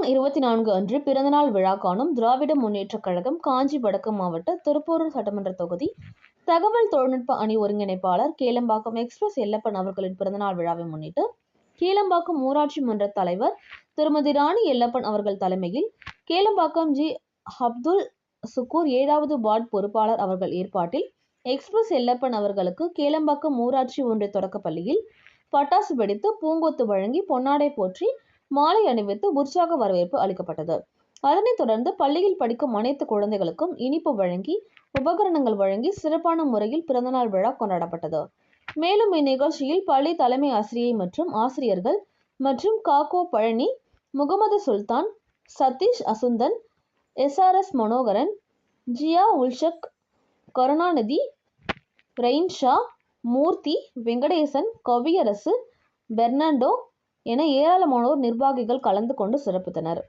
June 24 அன்று பிறந்தநாள் விழா காணும் திராவிட முன்னேற்றக் கழகம் காஞ்சி வடக்கு மாவட்ட திருப்போரூர் சட்டமன்ற தொகுதி தகவல் தொழில்நுட்ப அணி ஒருங்கிணைப்பாளர் கேளம்பாக்கம் எக்ஸ்பிரஸ் எல்லப்பன் அவர்களின் பிறந்தநாள் விழாவை முன்னிட்டு கேளம்பாக்கம் ஊராட்சி மன்ற தலைவர் திருமதி ராணி எல்லப்பன் அவர்கள் தலைமையில் கேளம்பாக்கம் ஜி அப்துல் சுக்கூர் 7வது வார்டு பொறுப்பாளர் அவர்கள் ஏற்பாட்டில் எக்ஸ்பிரஸ் எல்லப்பன் அவர்களுக்கு கேளம்பாக்கம் ஊராட்சி ஒன்றிய தொடக்கப்பள்ளியில் பட்டாசு வெடித்து பூங்கொத்து வழங்கி பொன்னாடை போற்றி மாலை அணிவித்து உற்சாக வரவேற்பு அளிக்கப்பட்டது. அதனைத் தொடர்ந்து பள்ளியில் படிக்கும் அனைத்து குழந்தைகளுக்கும் இனிப்பு வழங்கி உபகரணங்கள் வழங்கி சிறப்பான முறையில் பிறந்தநாள் விழா கொண்டாடப்பட்டது. மேலும் இந்நிகழ்ச்சியில் பள்ளி தலைமை ஆசிரியை மற்றும் ஆசிரியர்கள் மற்றும் காக்கோ பழனி, முகமது சுல்தான், சதீஷ் அசுந்தன், SRS மனோகரன், ஜியா உல்ஷக், கருணாநிதி, ரெயின்ஷா, மூர்த்தி, வெங்கடேசன், கவியரசு, பெர்னாண்டோ என ஏராளமானோர் நிர்வாகிகள் கலந்து கொண்டு சிறப்பித்தனர்.